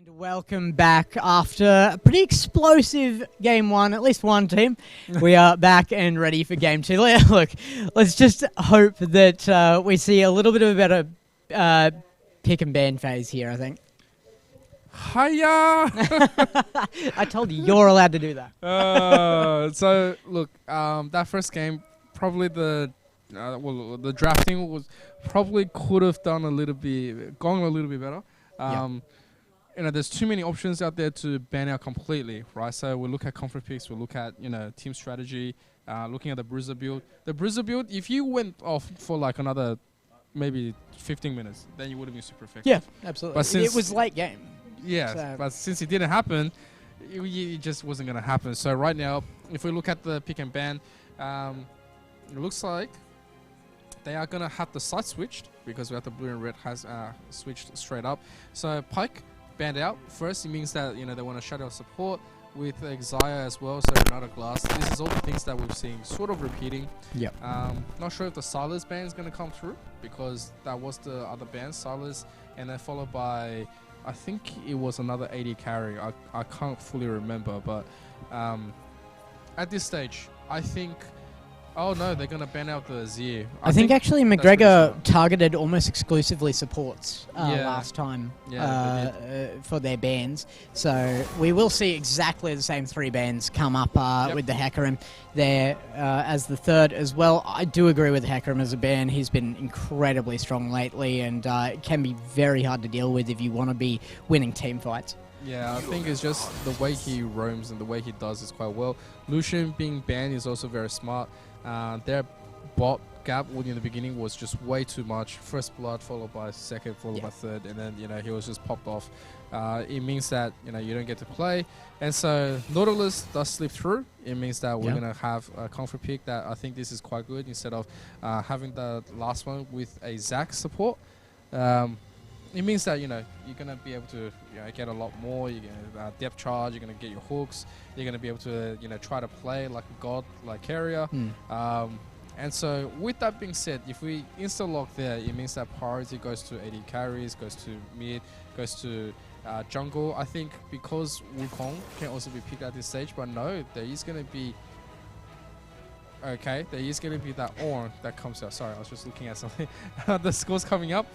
And welcome back after a pretty explosive game one, at least one team. We are back and ready for game two. Look, let's just hope that we see a little bit of a better pick and ban phase here, I think. Hiya! I told you, you're allowed to do that. So, look, that first game, probably the drafting was probably could have gone a little bit better. There's too many options out there to ban out completely, right? So we look at conflict picks, we look at team strategy, looking at the bruiser build. The bruiser build, if you went off for like another maybe 15 minutes, then you would have been super effective. Yeah, absolutely. But since it was late game. Yeah, so. But since it didn't happen, it just wasn't going to happen. So right now, if we look at the pick and ban, it looks like they are going to have the side switched because we have the blue and red has switched straight up. So Pike banned out. First, it means that they want to shut out support with Xayah as well, so another glass. This is all the things that we've seen sort of repeating. Yep. Not sure if the Silas ban is going to come through because that was the other ban, Silas, and then followed by, I think it was another 80 carry. I can't fully remember, but at this stage, I think... Oh no, they're going to ban out the Zir. I think actually Macgregor targeted almost exclusively supports last time for their bans. So we will see exactly the same three bans come up with the Hecarim there as the third as well. I do agree with Hecarim as a ban. He's been incredibly strong lately and it can be very hard to deal with if you want to be winning team fights. Yeah, I think it's just the way he roams and the way he does is quite well. Lucian being banned is also very smart. Their bot gap in the beginning was just way too much. First blood followed by second, followed by third, and then he was just popped off. It means that you don't get to play, and so Nautilus does slip through. It means that we're gonna have a conflict pick that I think this is quite good instead of having the last one with a Zac support. It means that you're gonna be able to get a lot more. You're gonna depth charge. You're gonna get your hooks. You're gonna be able to try to play like a god, like carrier. And so with that being said, if we insta lock there, it means that priority goes to AD carries, goes to mid, goes to jungle. I think because Wukong can also be picked at this stage, but no, there is gonna be. Okay, there is gonna be that Ornn that comes out. Sorry, I was just looking at something. The scores coming up.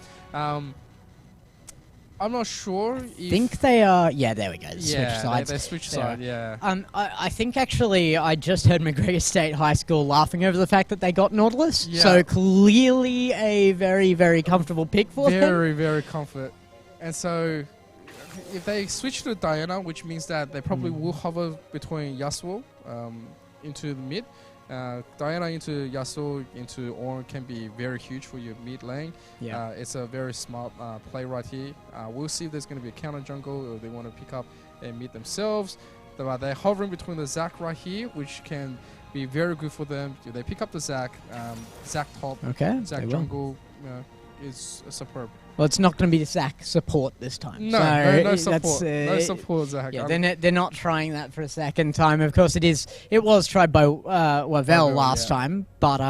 I'm not sure. I think they are. Yeah, there we go. Switch sides. They switch side. Yeah. I think actually I just heard Macgregor State High School laughing over the fact that they got Nautilus. Yeah. So clearly a very, very comfortable pick for them. Very, very comfort. And so if they switch to Diana, which means that they probably will hover between Yasuo into the mid. Diana into Yasuo into Ornn can be very huge for your mid lane. Yeah. It's a very smart play right here. We'll see if there's going to be a counter jungle or they want to pick up and mid themselves. They're hovering between the Zac right here, which can be very good for them. If they pick up the Zac, Zac top, Zac jungle is superb. Well, it's not going to be the Zac support this time. No, so no support. No support, Zac. Yeah, they're not trying that for a second time. Of course, it was tried by Wavell last time, but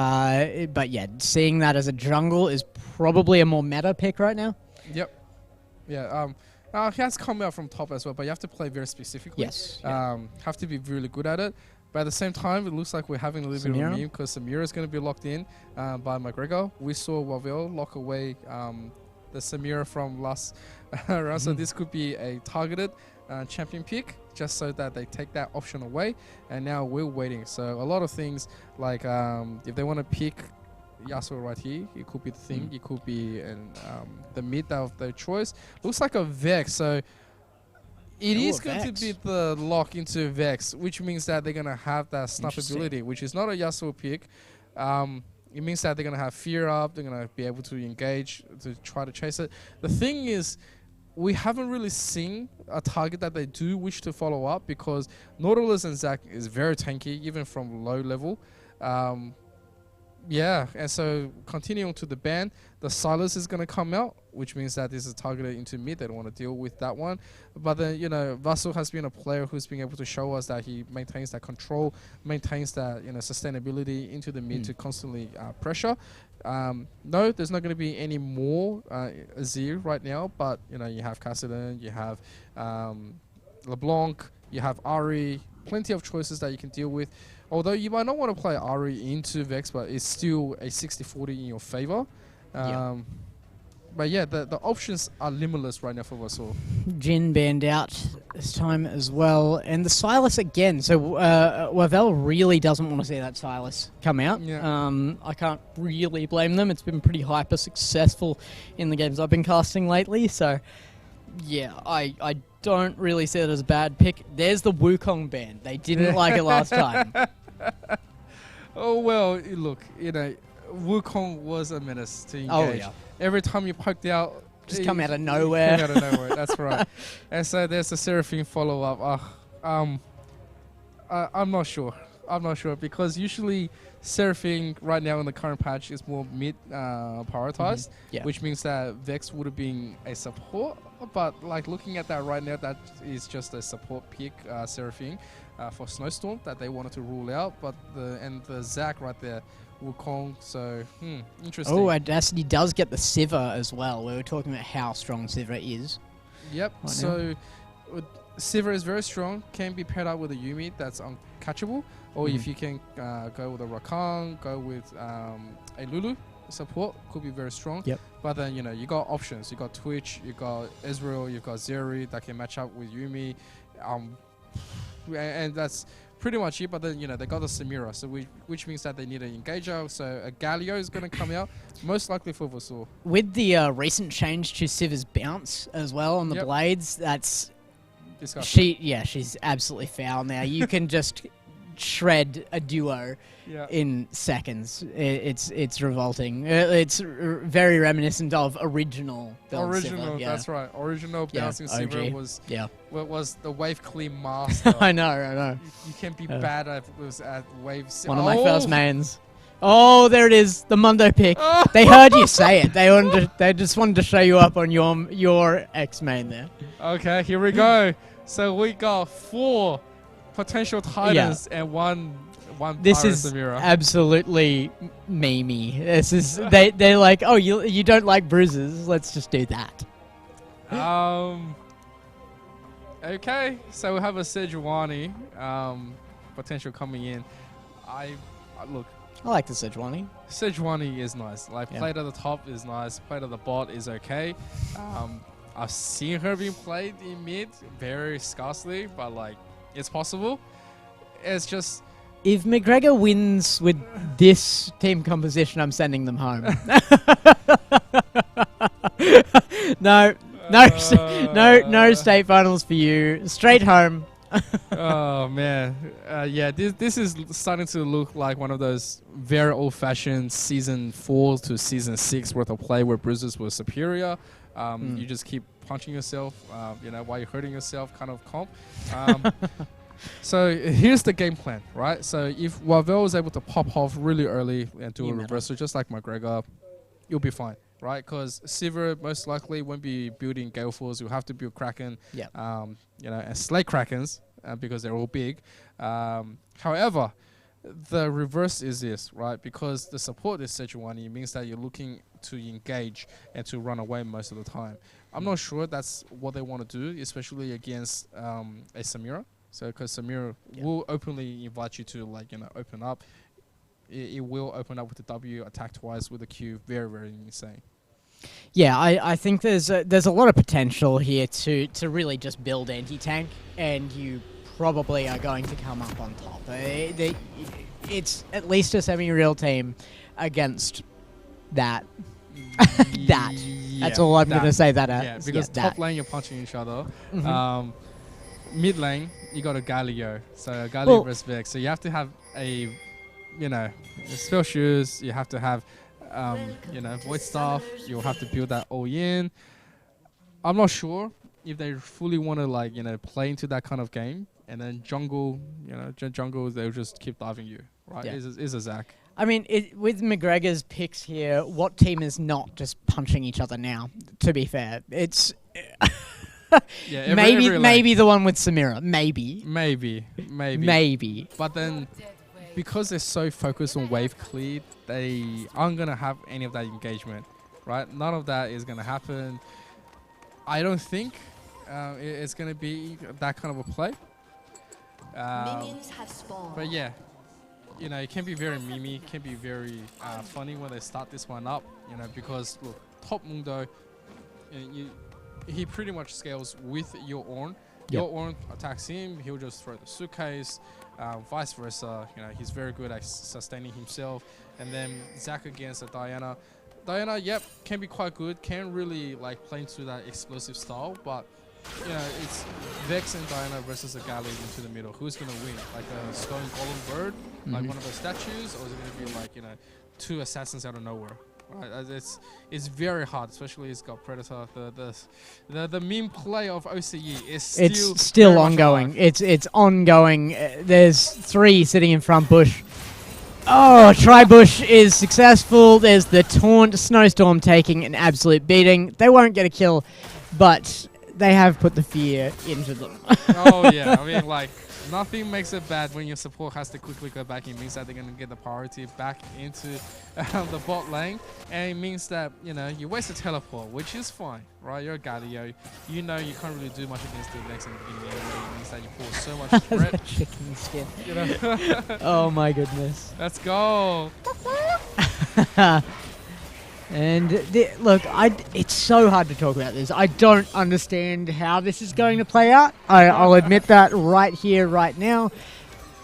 yeah, seeing that as a jungle is probably a more meta pick right now. Yep. Yeah. He has come out from top as well, but you have to play very specifically. Yes. Have to be really good at it. But at the same time, it looks like we're having a little bit of a meme because Samira is going to be locked in by Macgregor. We saw Wavell lock away the Samira from last round, so this could be a targeted champion pick just so that they take that option away, and now we're waiting. So a lot of things like if they want to pick Yasuo right here, it could be the thing, it could be the mid of their choice. Looks like a Vex, so it is going to be the lock into Vex, which means that they're going to have that snuff ability, which is not a Yasuo pick. It means that they're going to have fear up, they're going to be able to engage, to try to chase it. The thing is, we haven't really seen a target that they do wish to follow up because Nautilus and Zac is very tanky, even from low level. Yeah, and so continuing to the ban, the Silas is going to come out, which means that this is targeted into mid. They don't want to deal with that one. But then, Vassal has been a player who's been able to show us that he maintains that control, maintains that, sustainability into the mid to constantly pressure. No, there's not going to be any more Azir right now, but you know, you have Kassadin, you have LeBlanc, you have Ari, plenty of choices that you can deal with. Although you might not want to play Ari into Vex, but it's still a 60-40 in your favor. But yeah, the options are limitless right now for Wavell. Jin banned out this time as well. And the Silas again. So Wavell really doesn't want to see that Silas come out. Yeah. I can't really blame them. It's been pretty hyper successful in the games I've been casting lately. So yeah, I don't really see it as a bad pick. There's the Wukong ban. They didn't like it last time. Oh, well, look, you know, Wukong was a menace to engage. Oh, yeah. Every time you poked out... Just come out of nowhere. Come out of nowhere, that's right. And so there's a Seraphine follow-up. I'm not sure. I'm not sure, because usually Seraphine right now in the current patch is more mid prioritized, which means that Vex would have been a support. But like looking at that right now, that is just a support pick, Seraphine, for Snowstorm that they wanted to rule out. But the Zac right there, Wukong, so interesting. Oh, Audacity does get the Sivir as well. We were talking about how strong Sivir is. Yep, right so Sivir is very strong, can be paired up with a Yuumi that's uncatchable, or if you can go with a Rakan, go with a Lulu support, could be very strong. Yep. But then, you know, you got options. You got Twitch, you got Ezreal, you got Zeri that can match up with Yuumi, and that's pretty much it. But then, you know, they got the Samira, so which means that they need an engager. So a Galio is going to come out, most likely for Wavell. With the recent change to Sivir's bounce as well on the blades, that's disgusting. She's absolutely foul now. You can just shred a duo in seconds. It's revolting. It's very reminiscent of original. Original, Sivir, that's right. Original bouncing Sivir was the wave clear master. I know. You can't be bad at wave. One of my first mains. Oh, there it is, the Mundo pick. They heard you say it. They just wanted to show you up on your X main there. Okay, here we go. So we got 4 potential Titans and one this is Samira. Absolutely memey. This is they're like, oh, you don't like bruises, let's just do that. Okay, so we have a Sejuani potential coming in. Look, I like the Sejuani. Sejuani is nice. Like played at the top is nice. Played at the bot is okay. I've seen her being played in mid very scarcely, but like it's possible. It's just if Macgregor wins with this team composition, I'm sending them home. No state finals for you. Straight home. Oh man, yeah. This is starting to look like one of those very old-fashioned season 4 to season 6 worth of play where bruises were superior. You just keep punching yourself, you know, while you're hurting yourself, kind of comp. So here's the game plan, right? So if Wavell is able to pop off really early and do a reversal, just like Macgregor, you'll be fine, right? Because Sivir most likely won't be building Gale Force. You'll have to build Kraken, you know, and slay Krakens because they're all big. However, the reverse is this, right? Because the support is Sejuani, it means that you're looking to engage and to run away most of the time. I'm not sure that's what they want to do, especially against a Samira. So, because Samira will openly invite you to, like, you know, open up. It will open up with the W, attack twice with the Q. Very, very insane. Yeah, I think there's a lot of potential here to really just build anti-tank, and you probably are going to come up on top. It's at least a semi-real team against that. That's all I'm going to say that at. Yeah, because top lane you're punching each other. Mid lane, you got a Galio. So Galio versus Vex. So you have to have a, you know, spell shoes. You have to have, you know, void staff. You'll have to build that all in. I'm not sure if they fully want to, like, you know, play into that kind of game. And then jungle, you know, jungle, they'll just keep diving you, right? Yeah. Is a Zac. I mean, with Macgregor's picks here, what team is not just punching each other now? To be fair, it's yeah, maybe the one with Samira, maybe. Maybe. Maybe. But then, because they're so focused on wave clear, they aren't going to have any of that engagement, right? None of that is going to happen. I don't think it's going to be that kind of a play. Minions have spawned. But yeah, you know, it can be very memey, it can be very funny when they start this one up, you know, because look, top Mundo, he pretty much scales with your Ornn. Your Ornn attacks him, he'll just throw the suitcase, vice versa. You know, he's very good at sustaining himself. And then Zac against a Diana. Diana, yep, can be quite good, can really like play into that explosive style, but you know, it's Vex and Diana versus a Galley into the middle. Who's gonna win? Like a stone golem bird, like one of those statues, or is it gonna be like, you know, two assassins out of nowhere? Right? It's very hard, especially it's got Predator. The meme play of OCE is still ongoing. It's ongoing. There's 3 sitting in front bush. Oh, Tri-Bush is successful. There's the taunt. Snowstorm taking an absolute beating. They won't get a kill, but they have put the fear into them. Oh yeah, I mean, like, nothing makes it bad when your support has to quickly go back. It means that they're going to get the priority back into the bot lane. And it means that, you know, you waste a teleport, which is fine, right? You're a Galio. You know you can't really do much against the Vex in the beginning anyway. It means that you pull so much threat. Chicken skin. You know? Oh my goodness. Let's go. And look, it's so hard to talk about this. I don't understand how this is going to play out. I'll admit that right here, right now.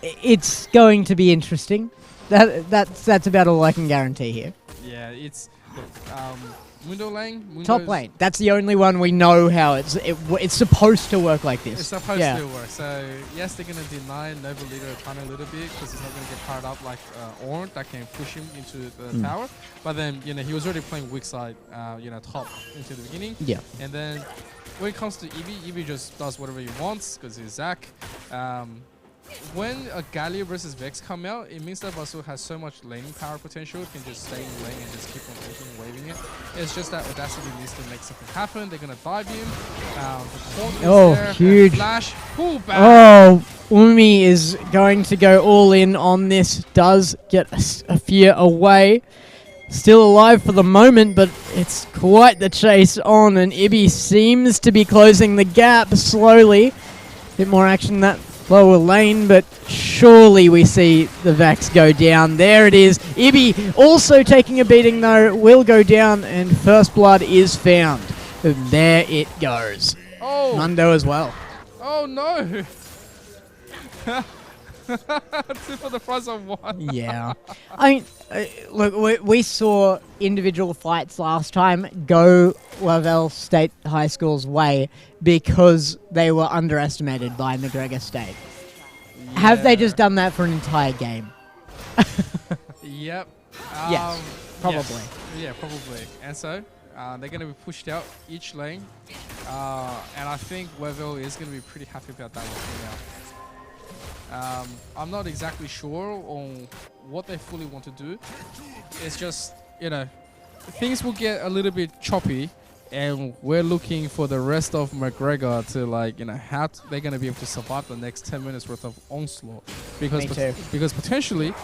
It's going to be interesting. That's about all I can guarantee here. Yeah, it's Mundo lane. Top lane. That's the only one we know how it's supposed to work like this. It's supposed to work. So yes, they're gonna deny Nova Leader a tiny little bit because he's not gonna get powered up like Ornn that can push him into the tower. But then, you know, he was already playing weak side, you know, top into the beginning. Yeah. And then when it comes to Eevee just does whatever he wants because he's Zac. When a Galio versus Vex come out, it means that Vasu has so much laning power potential. It can just stay in lane and just keep on ulting and waving it. It's just that Audacity needs to make something happen. They're going to dive him. The taunt is there. Huge. Flash. Pull back. Oh, Umi is going to go all in on this. Does get a fear away. Still alive for the moment, but it's quite the chase on. And Ibby seems to be closing the gap slowly. Bit more action that lower lane, but surely we see the Vax go down. There it is. Ibby also taking a beating though, will go down, and first blood is found. And there it goes. Oh. Mundo as well. Oh no. 2 for the price of 1. Yeah. I mean, look, we saw individual fights last time go Wavell State High School's way because they were underestimated by Macgregor State. Yeah. Have they just done that for an entire game? Yep. Yes, probably. Yes. Yeah, probably. And so, they're going to be pushed out each lane. And I think Wavell is going to be pretty happy about that one now. I'm not exactly sure on what they fully want to do. It's just, you know, things will get a little bit choppy, and we're looking for the rest of Macgregor to, like, you know, how they're going to be able to survive the next 10 minutes worth of onslaught. Because potentially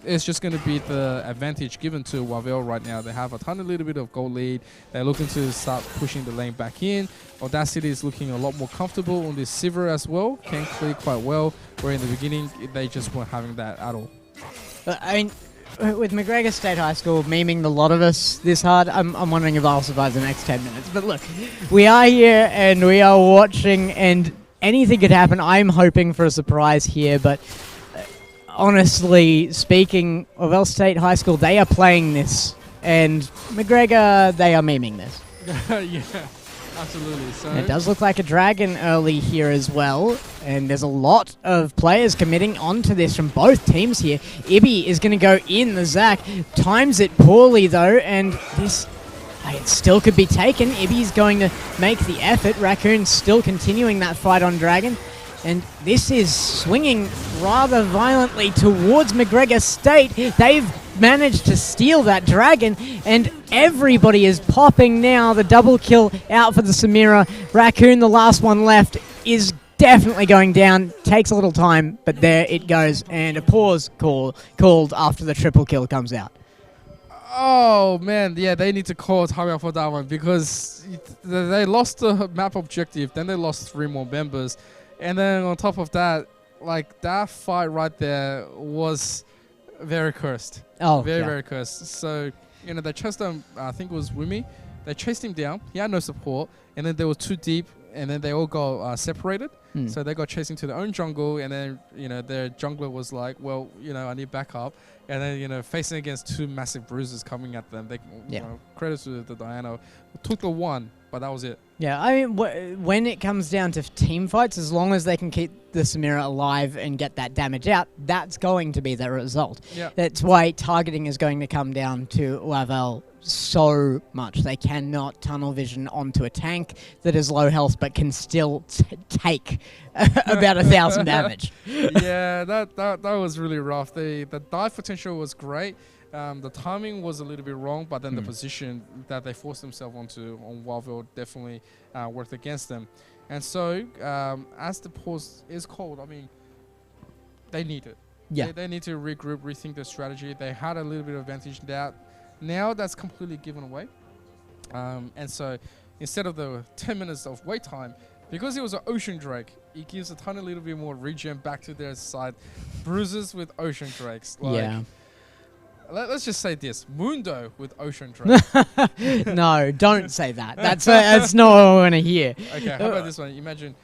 it's just going to be the advantage given to Wavell right now. They have a tiny little bit of goal lead. They're looking to start pushing the lane back in. Audacity is looking a lot more comfortable on this Sivir as well. Can clear quite well, where in the beginning they just weren't having that at all. I mean, with Macgregor State High School memeing the lot of us this hard, I'm wondering if I'll survive the next 10 minutes. But look, we are here and we are watching, and anything could happen. I'm hoping for a surprise here, but honestly speaking, Wavell State High School, they are playing this, and Macgregor, they are memeing this. Yeah, absolutely. So it does look like a dragon early here as well, and there's a lot of players committing onto this from both teams here. Ibby is going to go in the Zac, times it poorly though, and this it still could be taken. Ibby's going to make the effort. Raccoon's still continuing that fight on dragon. And this is swinging rather violently towards Macgregor State. They've managed to steal that dragon, and everybody is popping now. The double kill out for the Samira. Raccoon, the last one left, is definitely going down. Takes a little time, but there it goes. And a pause called after the triple kill comes out. Oh, man. Yeah, they need to call timeout for that one because they lost the map objective. Then they lost 3 more members. And then on top of that, like, that fight right there was very cursed. Oh, very cursed. So, you know, they chased him, I think it was Wumi. They chased him down. He had no support. And then they were too deep. And then they all got separated. So they got chasing to their own jungle. And then, you know, their jungler was like, well, you know, I need backup. And then, you know, facing against 2 massive bruisers coming at them. They, you know, credit to the Diana. Took the one, but that was it. Yeah, I mean, when it comes down to team fights, as long as they can keep the Samira alive and get that damage out, that's going to be the result. Yeah. That's why targeting is going to come down to Wavell so much. They cannot tunnel vision onto a tank that is low health but can still take about 1,000 damage. Yeah, that was really rough. The dive potential was great. The timing was a little bit wrong, but then the position that they forced themselves onto on Wavell definitely worked against them. And so, as the pause is called, I mean, they need it. Yeah. They need to regroup, rethink their strategy. They had a little bit of advantage now that's completely given away. And so, instead of the 10 minutes of wait time, because it was an Ocean Drake, it gives a tiny little bit more regen back to their side. Bruises with Ocean Drakes. Like, yeah. Let's just say this: Mundo with Ocean Drake. No, don't say that. That's not what I want to hear. Okay, how about this one? Imagine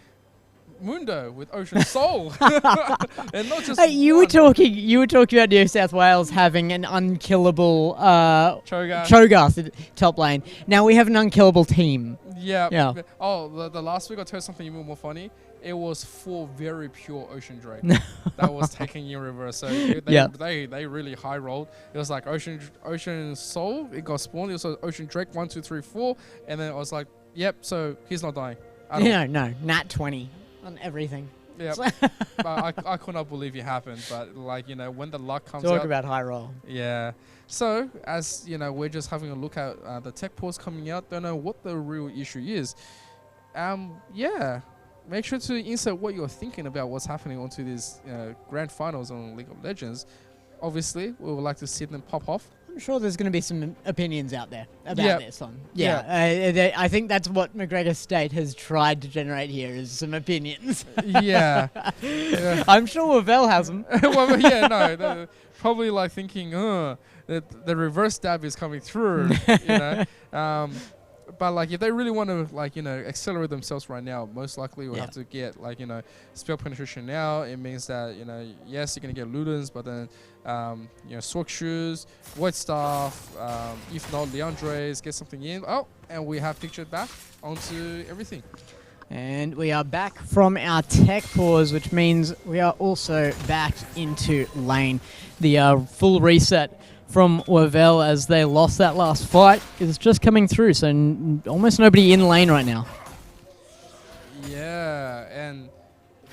Mundo with Ocean Soul, and not just. Hey, you were talking about New South Wales having an unkillable Cho'Gath top lane. Now we have an unkillable team. Yeah. Oh, the last week I told something even more funny. It was 4 very pure Ocean Drake that was taking in reverse. So they really high rolled. It was like Ocean Soul. It got spawned. It was Ocean Drake 1, 2, 3, 4, and then I was like, yep. So he's not dying. No, nat 20 on everything. Yeah, but I could not believe it happened. But like, you know, when the luck comes out. Talk about high roll. Yeah. So as you know, we're just having a look at the tech pause coming out. Don't know what the real issue is. Yeah. Make sure to insert what you're thinking about what's happening onto these grand finals on League of Legends. Obviously, we would like to see them pop off. I'm sure there's going to be some opinions out there about this one. Yeah. I think that's what Macgregor State has tried to generate here is some opinions. Yeah. I'm sure Wavell has them. Well, yeah, no. Probably like thinking, the reverse stab is coming through, you know. But like, if they really want to, like, you know, accelerate themselves right now, most likely we'll have to get, like, you know, spell penetration now. It means that, you know, yes, you're gonna get Ludens, but then, you know, Sork Shoes, White Staff, if not Leandre's, get something in. Oh, and we have pictured back onto everything. And we are back from our tech pause, which means we are also back into lane. The full reset from Wavell as they lost that last fight is just coming through, so almost nobody in lane right now. Yeah, and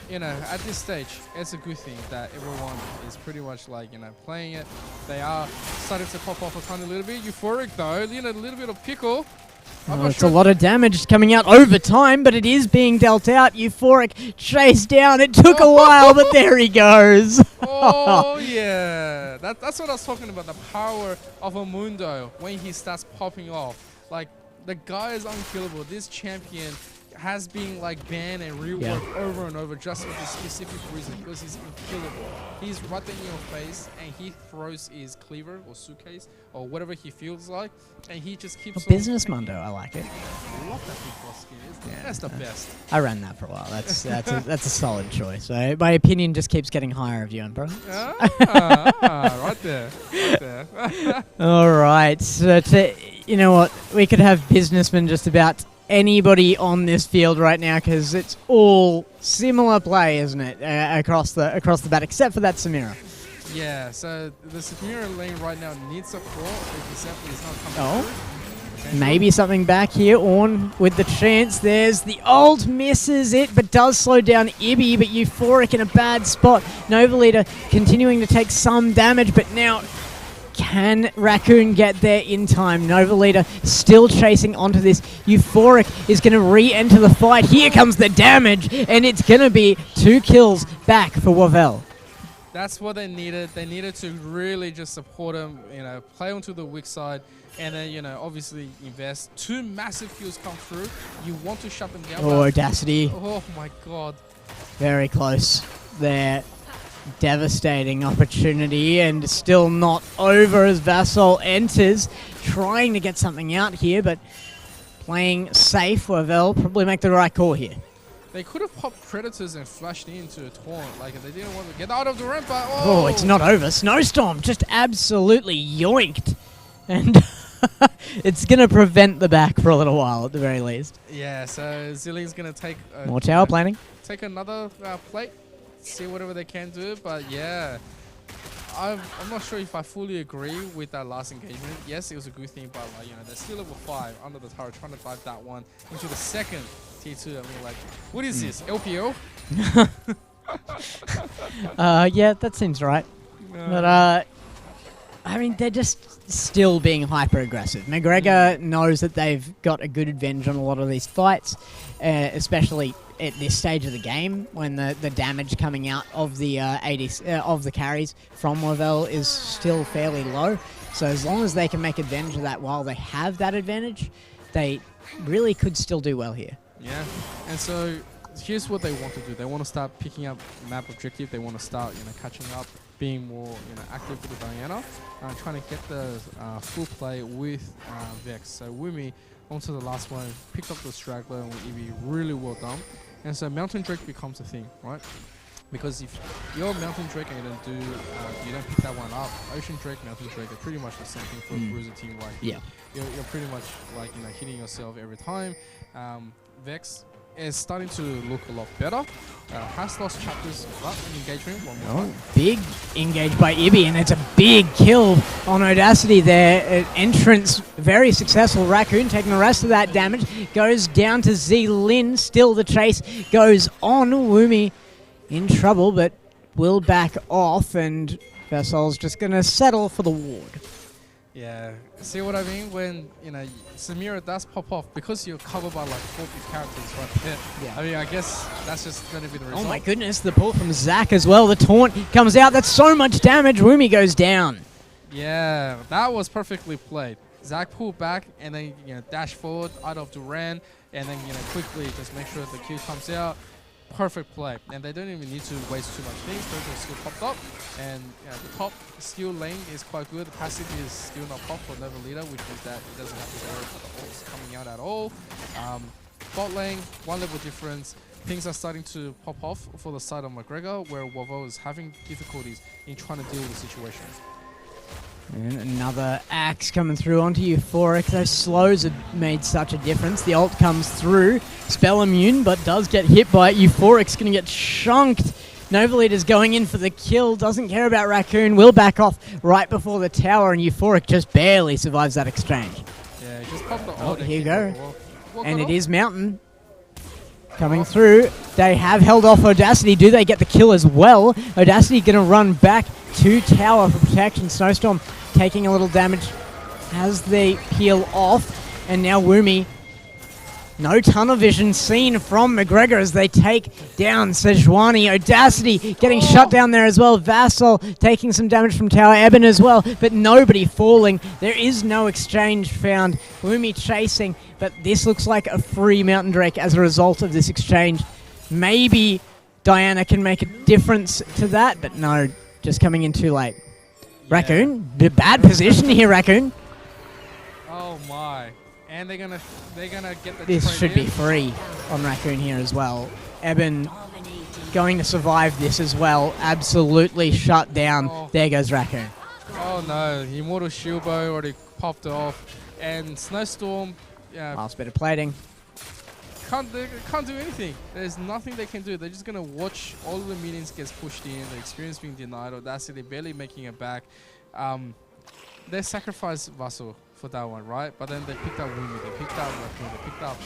you know, at this stage, it's a good thing that everyone is pretty much like, you know, playing it. They are starting to pop off a tiny little bit. Euphoric though, you know, a little bit of pickle. It's a lot of damage coming out over time, but it is being dealt out. Euphoric chased down. It took a while, but there he goes. Oh, yeah. That's what I was talking about, the power of a Mundo when he starts popping off. Like, the guy is unkillable. This champion has been like banned and reworked over and over just for this specific reason, because he's unkillable. He's right there in your face and he throws his cleaver or suitcase or whatever he feels like, and he just keeps business Mundo, I like it. I love that big boss skin. That's the best. I ran that for a while. That's a solid choice. So my opinion just keeps getting higher of you and bro. Right there. All right. So you know what? We could have businessmen just about anybody on this field right now, because it's all similar play, isn't it, across the bat, except for that Samira. Yeah, so the Samira lane right now needs support. Except it's not coming through. Maybe something back here. Ornn with the chance. There's the ult, misses it, but does slow down Ibby, but Euphoric in a bad spot. Nova Leader continuing to take some damage, but now Can Raccoon get there in time? Nova Leader still chasing onto this. Euphoric is going to re-enter the fight. Here comes the damage, and it's going to be 2 kills back for Wavell. That's what they needed. They needed to really just support him, play onto the weak side, and then, obviously invest. 2 massive kills come through. You want to shut them down. Oh, Audacity. Oh my god. Very close there. Devastating opportunity, and still not over as Vassal enters, trying to get something out here, but playing safe. Wavell probably make the right call here. They could have popped Predators and flashed into a taunt. Like, they didn't want to get out of the ramp. Oh, it's not over. Snowstorm just absolutely yoinked. And it's going to prevent the back for a little while, at the very least. Yeah, so Zilling's going to take... more tower planning. Take another plate. See whatever they can do. But, yeah... I'm not sure if I fully agree with that last engagement. Yes, it was a good thing, but they're still level 5 under the tower, trying to dive that one into the second T2. I mean, like, what is this? LPO? Yeah, that seems right. But I mean, they're just still being hyper aggressive. Macgregor knows that they've got a good advantage on a lot of these fights, especially at this stage of the game when the damage coming out of the of the carries from Wavell is still fairly low. So as long as they can make advantage of that while they have that advantage, they really could still do well here. Yeah, and so here's what they want to do. They want to start picking up map objective. They want to start catching up, being more active with the Diana, trying to get the full play with Vex. So Wumi onto the last one, picked up the straggler, and with Eevee, really well done. And so Mountain Drake becomes a thing, right? Because if you're Mountain Drake and you don't pick that one up, Ocean Drake, Mountain Drake are pretty much the same thing for a bruiser team right here. Yeah. You're pretty much like hitting yourself every time. Vex is starting to look a lot better. Has lost chapters, but engagement one more time. Big engage by Ibi, and it's a big kill on Audacity there. Entrance very successful. Raccoon taking the rest of that damage. Goes down to Z Lin. Still the chase goes on. Wumi in trouble, but will back off, and Vassal's just going to settle for the ward. Yeah, see what I mean? When, Samira does pop off, because you're covered by like 40 characters right there. Yeah. I mean, I guess that's just going to be the result. Oh my goodness, the pull from Zach as well. The taunt comes out. That's so much damage. Wumi goes down. Yeah, that was perfectly played. Zach pulled back and then, dash forward out of Duran and then, quickly just make sure the kill comes out. Perfect play, and they don't even need to waste too much things. Those skill popped up, and the top skill lane is quite good. The passive is still not popped for Nova Leader, which means that it doesn't have to worry about the ults coming out at all. Bot lane, 1 level difference. Things are starting to pop off for the side of Macgregor, where Wavell is having difficulties in trying to deal with the situation. And another axe coming through onto Euphoric. Those slows have made such a difference. The ult comes through. Spell immune, but does get hit by it. Euphoric's going to get chunked. Nova Leader's going in for the kill. Doesn't care about Raccoon. Will back off right before the tower, and Euphoric just barely survives that exchange. Yeah, he just popped the ult. Here you go. And it is Mountain coming through. They have held off Audacity. Do they get the kill as well? Audacity going to run back to tower for protection. Snowstorm taking a little damage as they peel off. And now Wumi. No tunnel vision seen from Macgregor as they take down Sejuani. Audacity getting shut down there as well. Vassal taking some damage from tower. Eben as well, but nobody falling. There is no exchange found. Wumi chasing, but this looks like a free Mountain Drake as a result of this exchange. Maybe Diana can make a difference to that, but no, just coming in too late. Yeah. Raccoon, bad position here, Raccoon. Oh my. And they're gonna get the This should be free on Raccoon here as well. Eben going to survive this as well. Absolutely shut down. Oh. There goes Raccoon. Oh no, Immortal Shieldbow already popped off. And Snowstorm, last bit of plating. Can't do anything. There's nothing they can do. They're just gonna watch all of the minions get pushed in, the experience being denied, Audacity barely making it back. They sacrificed Vassal for that one, right? But then they picked up Wumi, they picked up Raccoon, they picked up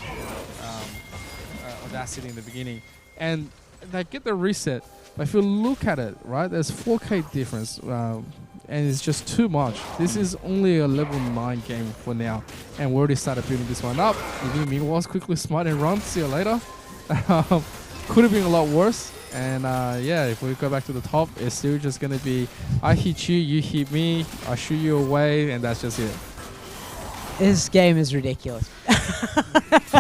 Audacity in the beginning, and they get the reset. But if you look at it, right, there's 4K difference. and it's just too much. This is only a level 9 game for now, and we already started building this one up. Even meanwhile, quickly smite and run. See you later. Could have been a lot worse. And yeah, if we go back to the top, it's still just gonna be I hit you, you hit me, I shoot you away, and that's just it. This game is ridiculous.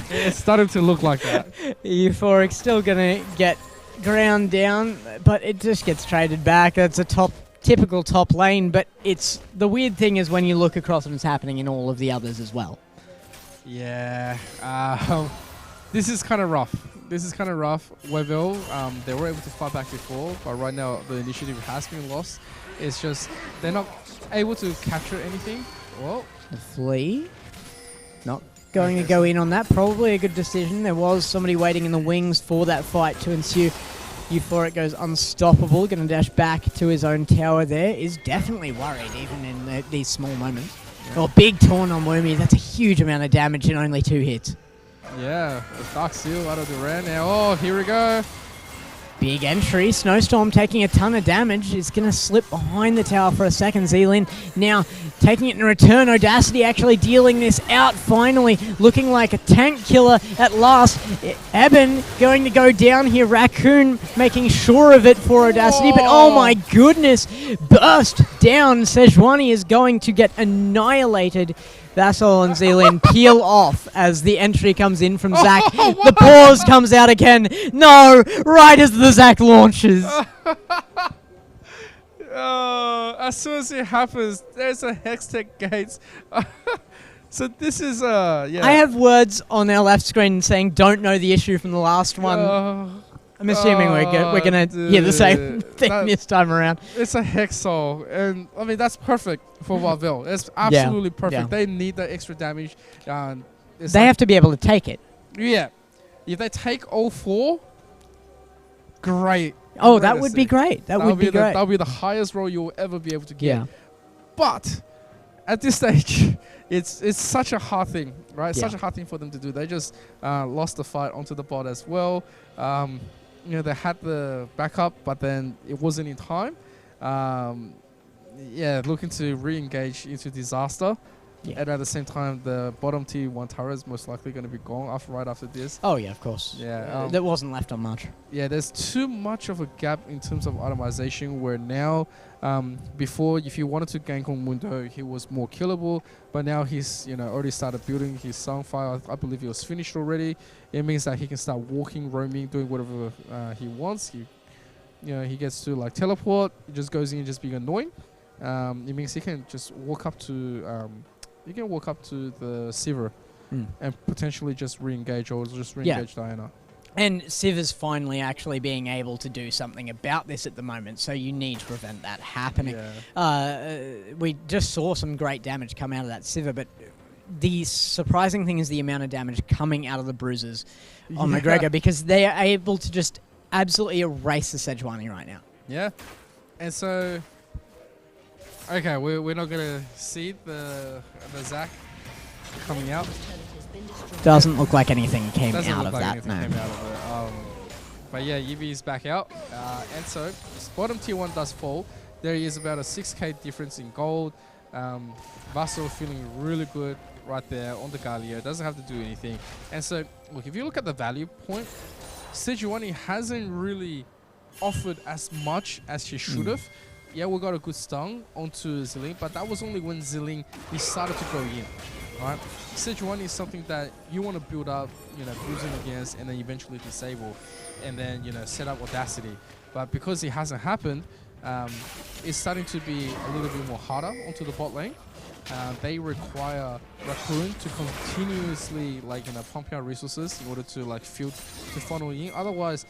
It's starting to look like that. Euphoric still gonna get ground down, but it just gets traded back. That's a typical top lane, but it's the weird thing is when you look across and it's happening in all of the others as well. Yeah, this is kind of rough. Wavell, they were able to fight back before, but right now the initiative has been lost. It's just they're not able to capture anything. Well, the flea, not going to go in on that. Probably a good decision. There was somebody waiting in the wings for that fight to ensue. Euphoric goes unstoppable. Going to dash back to his own tower there. Is definitely worried even in these small moments. Yeah. Oh, big taunt on Woomy. That's a huge amount of damage in only 2 hits. Yeah, the Dark Seal out of the ran now. Oh, here we go. Big entry. Snowstorm taking a ton of damage. Is going to slip behind the tower for a second. Zealand now taking it in return. Audacity actually dealing this out finally. Looking like a tank killer at last. Eben going to go down here. Raccoon making sure of it for Audacity. Whoa. But oh my goodness. Burst down. Sejuani is going to get annihilated. Vassal and Zealand peel off as the entry comes in from Zac. The pause comes out again. No, right as the Zac launches. As soon as it happens, there's a Hextech Gates. So this is, yeah. I have words on our left screen saying don't know the issue from the last one. I'm assuming we're going to hear the same thing this time around. It's a Hexol, and I mean, that's perfect for Wavell. It's absolutely perfect. Yeah. They need that extra damage. They have to be able to take it. Yeah. If they take all 4, great. Oh, that would be great. That would be great. That would be the highest roll you'll ever be able to get. Yeah. But at this stage, it's such a hard thing, right? Yeah. Such a hard thing for them to do. They just lost the fight onto the bot as well. You know, they had the backup, but then it wasn't in time. Yeah, looking to re-engage into disaster. Yeah. And at the same time, the bottom tier 1 turret is most likely going to be gone right after this. Oh, yeah, of course. Yeah, that wasn't left on much. Yeah, there's too much of a gap in terms of itemization where now, before, if you wanted to gank on Mundo, he was more killable. But now he's, you know, already started building his Sunfire. I believe he was finished already. It means that he can start walking, roaming, doing whatever he wants. You know, he gets to like teleport. He just goes in and just being annoying. It means he can just walk up to the Sivir and potentially just re-engage or just re-engage Diana. And Siv's finally actually being able to do something about this at the moment, so you need to prevent that happening. Yeah. We just saw some great damage come out of that Sivir, but the surprising thing is the amount of damage coming out of the bruises on Macgregor, because they are able to just absolutely erase the Sejuani right now. Yeah. And so, okay, we're not going to see the Zac coming out. Doesn't look like anything came out of that. But yeah, Yibi's back out. And so, bottom tier 1 does fall. There is about a 6k difference in gold. Vassal feeling really good right there on the Galio. Doesn't have to do anything. And so, look, if you look at the value point, Sejuani hasn't really offered as much as she should have. Yeah, we got a good stun onto Ziling, but that was only when Ziling started to go in. Right, Sejuani is something that you want to build up, you know, bruising against, and then eventually disable, and then, you know, set up Audacity. But because it hasn't happened, it's starting to be a little bit more harder onto the bot lane. They require Raccoon to continuously, like, you know, pump out resources in order to like funnel in. Otherwise,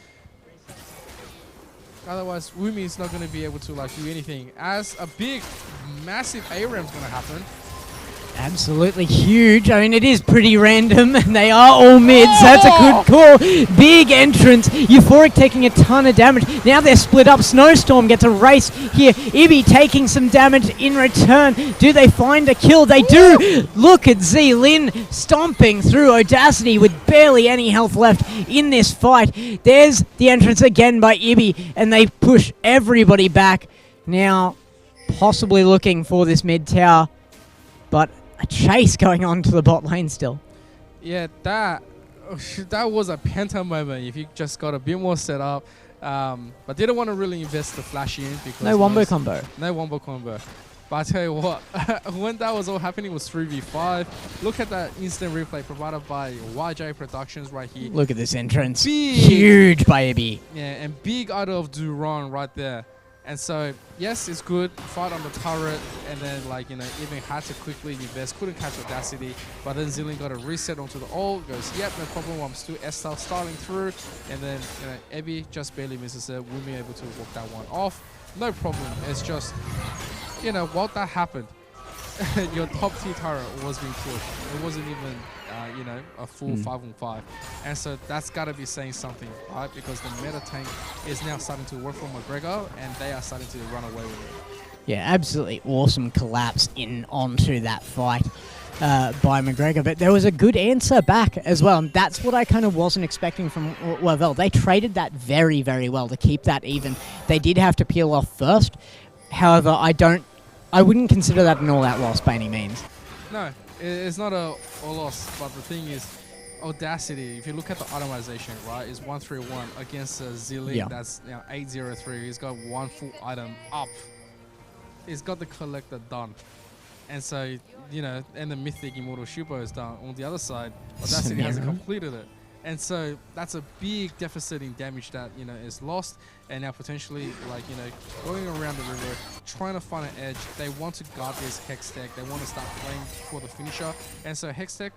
Wumi is not going to be able to like do anything. As a big, massive ARAM is going to happen. Absolutely huge. I mean, it is pretty random, and they are all mids. That's a good call. Big entrance. Euphoric taking a ton of damage. Now they're split up. Snowstorm gets a race here. Ibi taking some damage in return. Do they find a kill? They do. Look at Lin stomping through Audacity with barely any health left in this fight. There's the entrance again by Ibi, and they push everybody back. Now, possibly looking for this mid tower, but a chase going on to the bot lane still. Yeah, that was a penta moment if you just got a bit more set up. But didn't want to really invest the flash in because No wombo combo. No wombo combo. But I tell you what, when that was all happening, it was 3v5. Look at that instant replay provided by YJ Productions right here. Look at this entrance. Big. Huge, baby. Yeah, and big idol of Duran right there. And so, yes, it's good. Fight on the turret, and then, like, you know, even had to quickly invest. Couldn't catch Audacity, but then Zillion got a reset onto the ult. Goes, yep, no problem. I'm still S-Star starting through. And then, you know, Ebby just barely misses it. We'll be able to walk that one off. No problem. It's just, you know, what that happened. Your top tier turret was being pushed. It wasn't even, you know, a full 5-on-5. And so that's got to be saying something, right? Because the meta tank is now starting to work for Macgregor, and they are starting to run away with it. Yeah, absolutely awesome collapse in onto that fight by Macgregor. But there was a good answer back as well. And that's what I kind of wasn't expecting from Wavell. They traded that very, very well to keep that even. They did have to peel off first. However, I wouldn't consider that an all-out loss by any means. No, it's not a all loss, but the thing is, Audacity, if you look at the itemization, right, is 131 against Zillion that's now 803. He's got one full item up. He's got the collector done. And so, you know, and the mythic Immortal Shubo is done. On the other side, Audacity hasn't completed it. And so that's a big deficit in damage that, you know, is lost. And now potentially, like, you know, going around the river, trying to find an edge. They want to guard this Hex Tech. They want to start playing for the finisher. And so Hex Tech,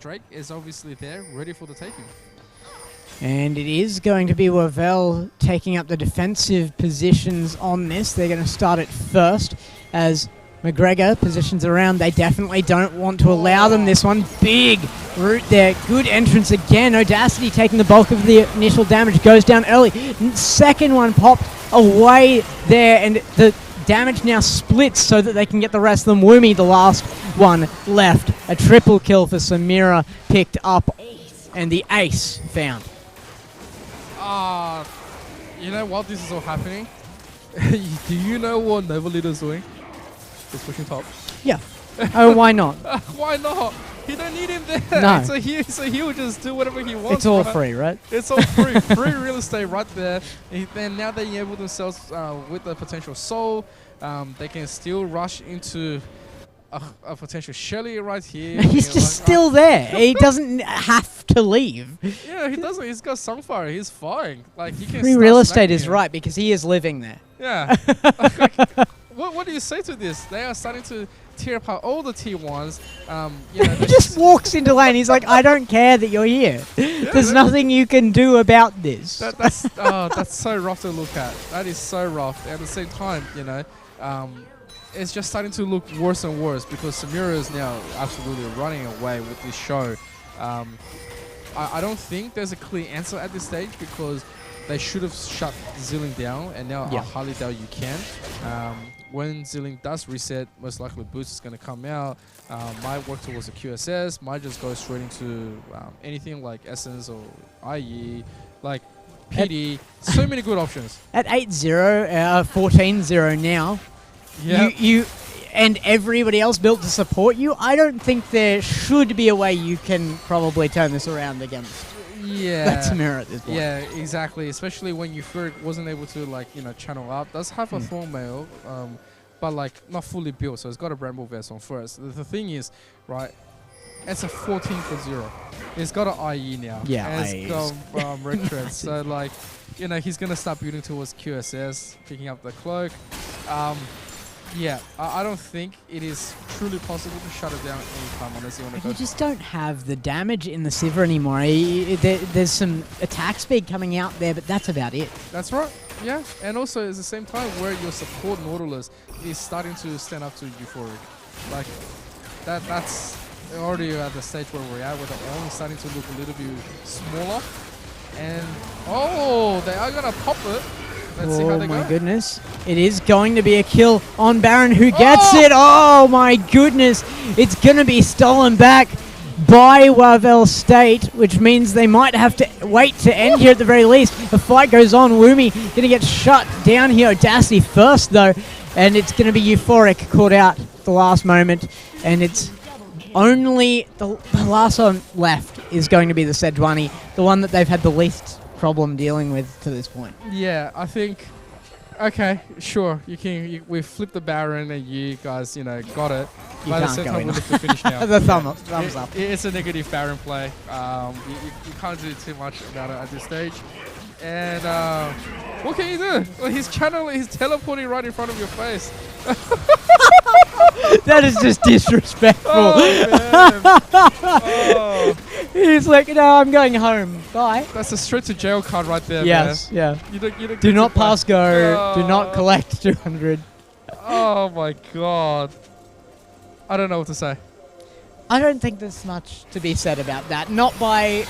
Drake is obviously there, ready for the taking. And it is going to be Wavell taking up the defensive positions on this. They're going to start it first as Macgregor positions around. They definitely don't want to allow them this one. Big root there. Good entrance again. Audacity taking the bulk of the initial damage. Goes down early. Second one popped away there. And the damage now splits so that they can get the rest of them. Woomy, the last one left. A triple kill for Samira picked up. And the ace found. You know what? This is all happening. Do you know what Nova Leader's doing? He's pushing top. Yeah. Oh, why not? Why not? He don't need him there. No. So he will just do whatever he wants. It's all free, right? It's all free. Free real estate right there. And now they enable themselves with the potential soul. They can still rush into a potential Shelly right here. He's just still there. He doesn't have to leave. Yeah, he doesn't. He's got Sunfire. He's fine. Like, he can free real estate is right because he is living there. Yeah. What do you say to this? They are starting to tear apart all the T1s. You know, he just walks into lane. He's like, I don't care that you're here. Yeah, there's nothing you can do about this. That's so rough to look at. That is so rough. At the same time, you know, it's just starting to look worse and worse because Samira is now absolutely running away with this show. I don't think there's a clear answer at this stage because they should have shut Zillion down, and now I highly doubt you can. When Zillion does reset, most likely Boost is going to come out. Might work towards a QSS, might just go straight into anything like Essence or IE, like PD. So many good options. At 8-0, 14-0 now, you and everybody else built to support you, I don't think there should be a way you can probably turn this around against. That's a mirror at this point. Yeah, exactly. Especially when Euphoric wasn't able to, like, you know, channel up. Does have a Thorn Mail, but like not fully built, so it's got a Bramble Vest on first. The thing is, right, it's a 14-0. It's got an IE now. Yeah, and it's got Red Tread. So, like, you know, he's gonna start building towards QSS, picking up the cloak. Yeah, I don't think it is truly possible to shut it down anytime unless you want to go. You just don't have the damage in the Sivir anymore. There's some attack speed coming out there, but that's about it. That's right. Yeah, and also at the same time where your support Nautilus is starting to stand up to Euphoric. Like, that's already at the stage where we're at, where the only starting to look a little bit smaller. And, oh, they are going to pop it. Let's see how they go. Oh my goodness. It is going to be a kill on Baron who gets it. Oh my goodness. It's going to be stolen back by Wavell State, which means they might have to wait to end here at the very least. The fight goes on. Woomy going to get shut down here. Audacity first though. and it's going to be Euphoric caught out at the last moment, and it's only the last one left is going to be the Sejuani, the one that they've had the least problem dealing with to this point. Yeah, I think. Okay, sure. We flipped the Baron and you guys, got it. You But at the can't same go time, in. we'll lift the finish now. The thumbs up. It's a negative Baron play. You can't do too much about it at this stage. And what can you do? Well, he's teleporting right in front of your face. That is just disrespectful. Oh, He's like, no, I'm going home. Bye. that's a straight to jail card right there, Yes, man. yeah. You don't Do get not to play. pass go. Do not collect 200. Oh my god. I don't know what to say. I don't think there's much to be said about that. Not by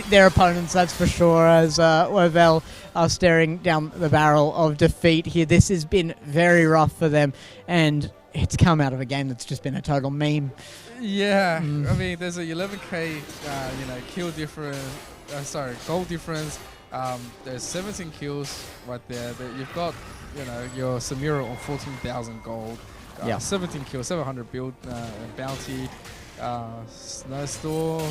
their opponents, that's for sure, as Wavell are staring down the barrel of defeat here. This has been very rough for them, and it's come out of a game that's just been a total meme. Yeah, I mean, there's a 11k, kill difference. Goal difference. There's 17 kills right there. You've got, your Samira on 14,000 gold. Yeah. 17 kills, 700 build bounty. Snowstorm,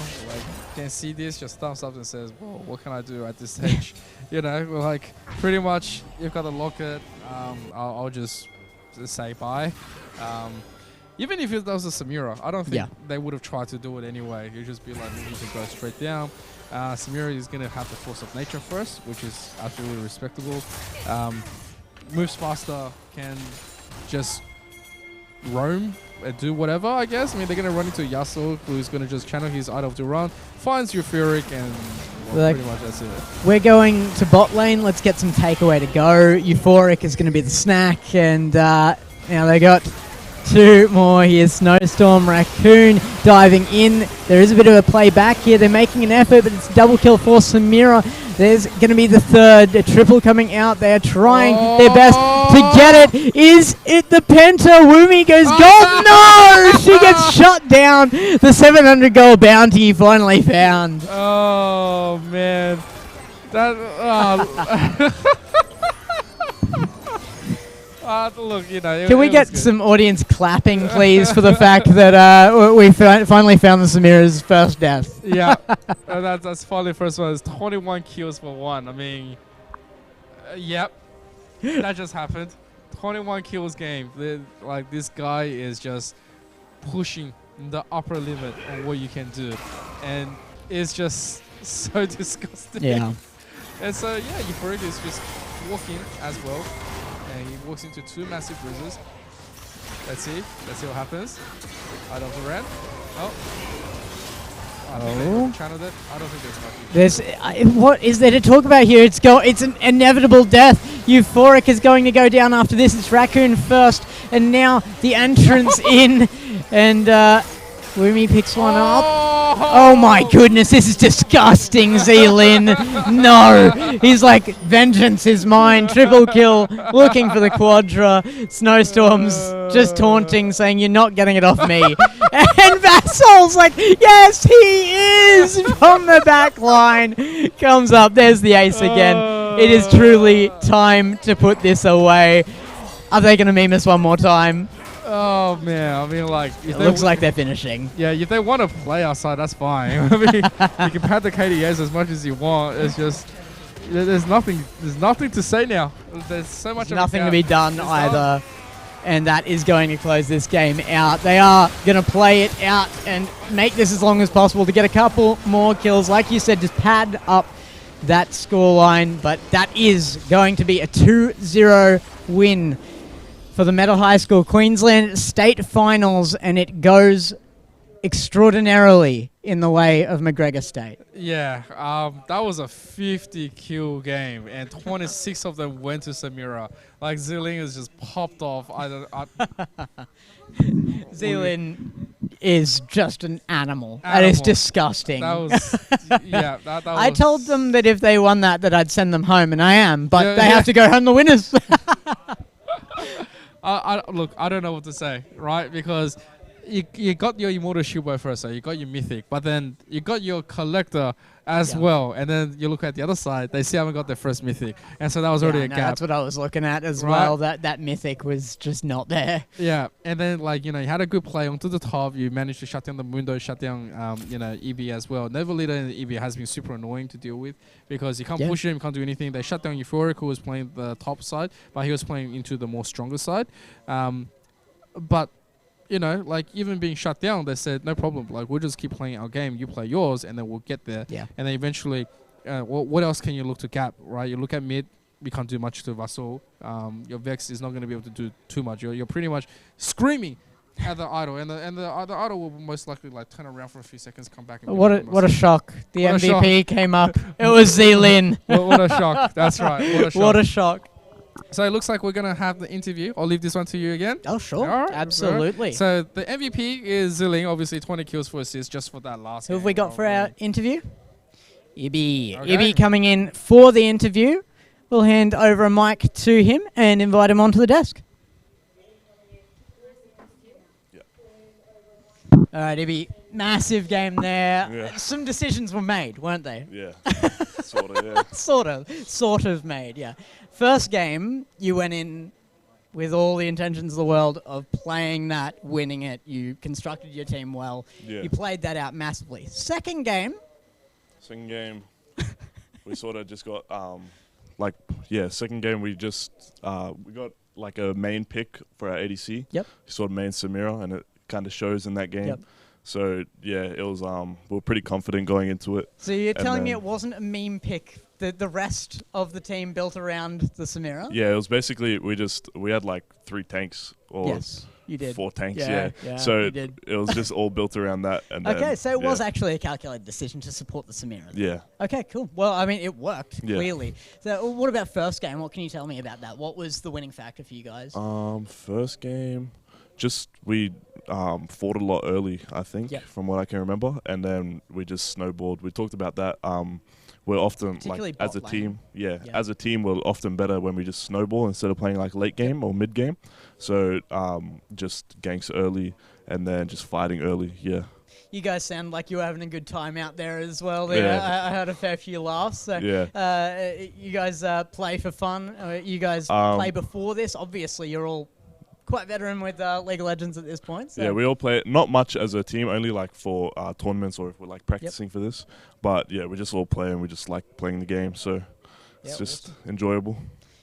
can see this, just thumbs up and says, well, what can I do at this stage? We're pretty much, you've got to lock it. I'll just say bye. Even if it was a Samira, I don't think they would have tried to do it anyway. You'd just be like, you just go straight down. Samira is going to have the force of nature first, which is absolutely respectable. Moves faster, can just roam and do whatever, I guess. I mean, they're going to run into Yasuo, who's going to just channel his Idol of Duran, finds Euphoric, and pretty much that's it. We're going to bot lane. Let's get some takeaway to go. Euphoric is going to be the snack, and now they got two more here. Snowstorm, Raccoon diving in. There is a bit of a play back here. They're making an effort, but it's double kill for Samira. There's going to be the third. A triple coming out. They are trying their best to get it. Is it the Penta? Wumi goes gold. No! She gets shut down. The 700 gold bounty finally found. Oh, man. Look, Can we get some audience clapping, please, for the fact that we finally found the Samira's first death? Yeah, that's finally the first one. It's 21 kills for one. I mean, yep, that just happened. 21 kills game. This guy is just pushing the upper limit on what you can do, and it's just so disgusting. Yeah. And so Euphoric is just walking as well. And he walks into two massive bruises. Let's see what happens. I don't ran. Oh. I think they channeled it. I don't think there's much. What is there to talk about here? It's an inevitable death. Euphoric is going to go down after this. It's Raccoon first, and now the entrance in, and Wumi picks one up. Oh my goodness, this is disgusting, Zealin. No. He's like, vengeance is mine. Triple kill, looking for the quadra. Snowstorm's just taunting, saying, you're not getting it off me. And Vassal's like, yes, he is, from the back line. Comes up, there's the ace again. It is truly time to put this away. Are they going to meme us one more time? Oh man, I mean, it looks like they're finishing. Yeah, if they want to play outside, that's fine. I mean, you can pad the KDAs as much as you want. It's just there's nothing to say now. There's so much. Nothing to be done either, and that is going to close this game out. They are going to play it out and make this as long as possible to get a couple more kills. Like you said, just pad up that scoreline, but that is going to be a 2-0 win for the Metal High School Queensland State Finals, and it goes extraordinarily in the way of Macgregor State. Yeah, that was a 50 kill game, and 26 of them went to Samira. Zilin has just popped off. Zilin is just an animal. That is disgusting. That was, yeah. That I told them that if they won that I'd send them home, and I am, but they have to go home the winners. Look, I don't know what to say, right? Because you got your immortal Shubo first, so you got your mythic, but then you got your collector as well, and then you look at the other side, they still haven't got their first mythic, and so that was already a gap. That's what I was looking at as well. That mythic was just not there. Yeah, and then you had a good play onto the top. You managed to shut down the Mundo, shut down EB as well. Never leader in the EB has been super annoying to deal with because you can't push him, can't do anything. They shut down Euphoric, who was playing the top side, but he was playing into the more stronger side. But even being shut down, they said, no problem. We'll just keep playing our game. You play yours, and then we'll get there. Yeah. And then eventually, what else can you look to gap, right? You look at mid, we can't do much to Vassal. Your Vex is not going to be able to do too much. You're pretty much screaming at the idol, and the idol will most likely turn around for a few seconds, come back. And what a shock! The MVP came up. It was Zelin. What a shock! That's right. What a shock! So it looks like we're going to have the interview. I'll leave this one to you again. Oh, sure. All right, absolutely. So the MVP is Zilling, obviously 20 kills for assists just for that last Who have we got for our interview? Ibby. Okay. Ibby coming in for the interview. We'll hand over a mic to him and invite him onto the desk. Yeah. All right, Ibby. Massive game there. Yeah. Some decisions were made, weren't they? Yeah, sort of, yeah. Sort of made, yeah. First game, you went in with all the intentions of the world of playing that, winning it. You constructed your team well. Yeah. You played that out massively. Second game, we sort of just got, second game we just, we got a main pick for our ADC. Yep. Sort of main Samira, and it kind of shows in that game. Yep. So, yeah, it was, we were pretty confident going into it. So you're telling me it wasn't a meme pick? The rest of the team built around the Samira? Yeah, it was basically, we had 3 tanks or yes, you did. 4 tanks, yeah. So it was just all built around that. And okay, then, so it was actually a calculated decision to support the Samira. Yeah. Okay, cool. Well, I mean, it worked, Yeah. clearly. So what about first game? What can you tell me about that? What was the winning factor for you guys? First game, just we fought a lot early, I think, from what I can remember, and then we just snowballed. We talked about that. We're often as a team, as a team, we're often better when we just snowball instead of playing late game or mid game. So just ganks early and then just fighting early. Yeah. You guys sound like you were having a good time out there as well. Yeah. I heard a fair few laughs. So, you guys play for fun. You guys play before this. Obviously, you're all quite veteran with League of Legends at this point. So. Yeah, we all play not much as a team, only for tournaments or if we're practicing for this. But yeah, we just all play and we just like playing the game, so it's just enjoyable.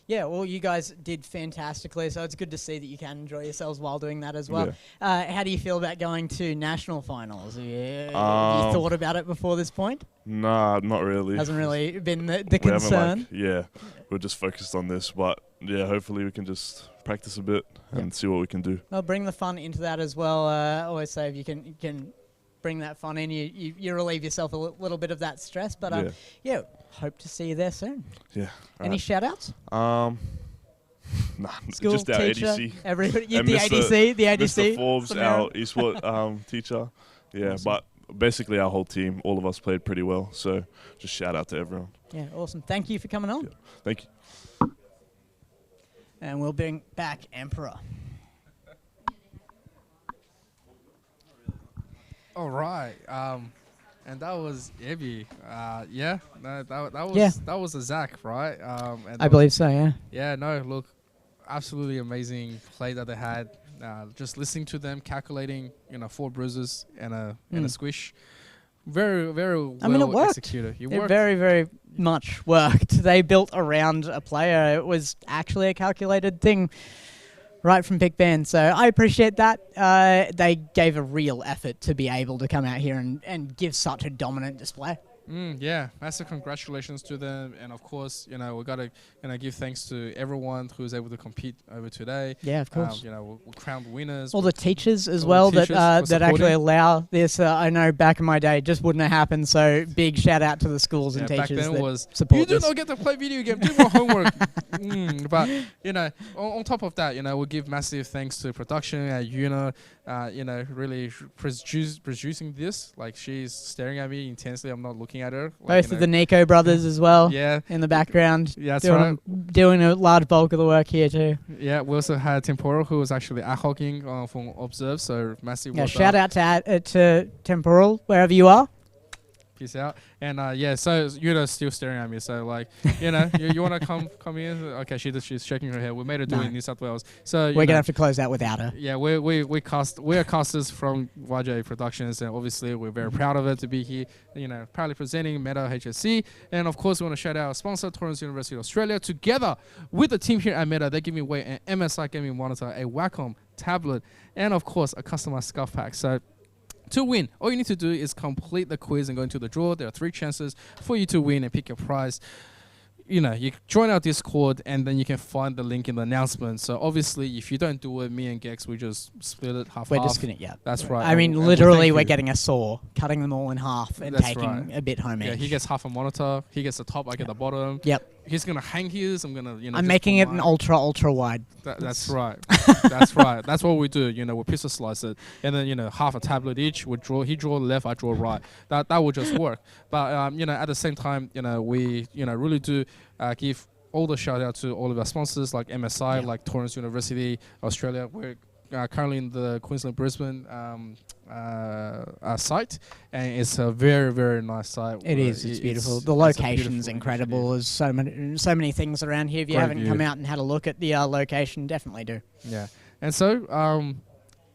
Yeah, well, you guys did fantastically, so it's good to see that you can enjoy yourselves while doing that as well. Yeah. How do you feel about going to national finals? Have you thought about it before this point? Nah, not really. Hasn't really been the concern? We're just focused on this, but yeah, hopefully we can just practice a bit and see what we can do. Well, bring the fun into that as well. I always say if you can bring that fun in, you relieve yourself a little bit of that stress. But hope to see you there soon. Yeah. Any shout-outs? Nah, school, just our teacher, ADC. Everybody, the ADC. Mr. Forbes, our eSport teacher. Yeah, awesome. But basically our whole team, all of us played pretty well. So just shout out to everyone. Yeah, awesome. Thank you for coming on. Yeah. Thank you. And we'll bring back Emperor. All right. And that was Ibby. That was a Zach, right? And I believe so, yeah. Yeah, no, look, absolutely amazing play that they had. Just listening to them, calculating, 4 bruises and a squish. Very, very well executed. It very, very much worked. They built around a player. It was actually a calculated thing right from Big Ben. So I appreciate that. They gave a real effort to be able to come out here and give such a dominant display. Yeah, massive congratulations to them, and of course, we gotta give thanks to everyone who was able to compete over today. Yeah, of course. We crowned winners. All the teachers as well that actually allow this. I know back in my day, it just wouldn't have happened. So big shout out to the schools and teachers back then that was support you do not get to play video games. Do more homework. But you know, on top of that, you know, we'll give massive thanks to production at Yuna, you know, really producing this. Like, she's staring at me intensely. I'm not looking at her. Like, both of the Nico brothers as well. Yeah, in the background. Yeah, that's right. Doing a large bulk of the work here too. Yeah, we also had Temporal, who was actually ad-hocking from Observe. So massive. Yeah, shout out to Temporal wherever you are. Peace out. And yeah, so Yuna's still staring at me. So like, you know, you want to come in? Okay, she's shaking her head. We made her do it in New South Wales. So we're gonna have to close that without her. Yeah, we're casters from YJ Productions, and obviously we're very proud of it to be here. You know, proudly presenting Meta HSC, and of course we want to shout out our sponsor, Torrens University of Australia. Together with the team here at Meta, they're giving away an MSI gaming monitor, a Wacom tablet, and of course a customized scuff pack. So to win, all you need to do is complete the quiz and go into the draw. There are 3 chances for you to win and pick your prize. You know, you join our Discord and then you can find the link in the announcement. So obviously, if you don't do it, me and Gex, we just split it half. We're just gonna, yeah. That's right. I mean, literally, we're getting a saw, cutting them all in half, and taking a bit home each. Yeah, he gets half a monitor. He gets the top. I get the bottom. Yep. He's gonna hang his. I'm gonna, you know. I'm making it an ultra wide. That's right. That's right. That's what we do. You know, we pistol slice it, and then, you know, half a tablet each. We draw. He draw left. I draw right. That will just work. But you know, at the same time, you know, we, you know, really do give all the shout out to all of our sponsors like MSI, like Torrens University Australia. We're currently in the Queensland Brisbane site, and it's a very nice site. It is. It's beautiful. The location's incredible. There's so many things around here. If you haven't come out and had a look at the location, definitely do. Yeah. And so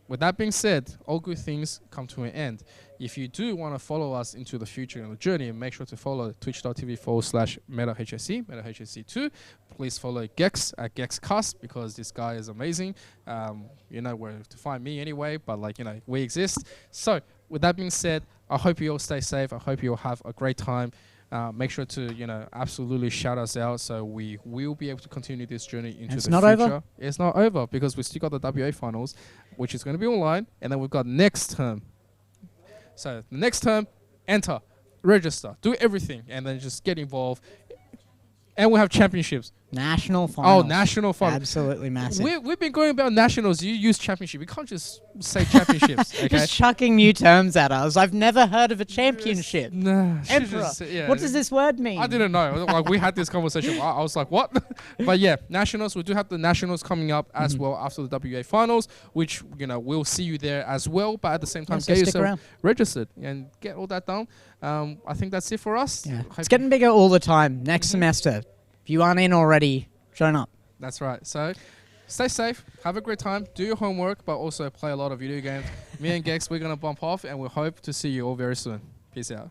with that being said, all good things come to an end. If you do want to follow us into the future and the journey, make sure to follow twitch.tv/MetaHSC, MetaHSC2. Please follow Gex at GexCast, because this guy is amazing. You know where to find me anyway, but like, you know, we exist. So with that being said, I hope you all stay safe. I hope you all have a great time. Make sure to, you know, absolutely shout us out, so we will be able to continue this journey into the future. It's not over. It's not over, because we still got the WA finals, which is going to be online, and then we've got next term. So the next term, enter, register, do everything, and then just get involved. And we'll have championships. National finals. Oh, national finals. Absolutely massive. We've been going about nationals. You use championship. You can't just say championships. Okay? Just chucking new terms at us. I've never heard of a championship. Nah. Emperor. What does this word mean? I didn't know. Like, we had this conversation. I was like, what? But yeah, nationals. We do have the nationals coming up as well after the WA finals, which, you know, we'll see you there as well. But at the same time, get yourself registered and get all that done. I think that's it for us. Yeah. It's getting bigger all the time. Next semester, if you aren't in already, join up. That's right. So stay safe, have a great time, do your homework, but also play a lot of video games. Me and Gex, we're going to bump off, and we hope to see you all very soon. Peace out.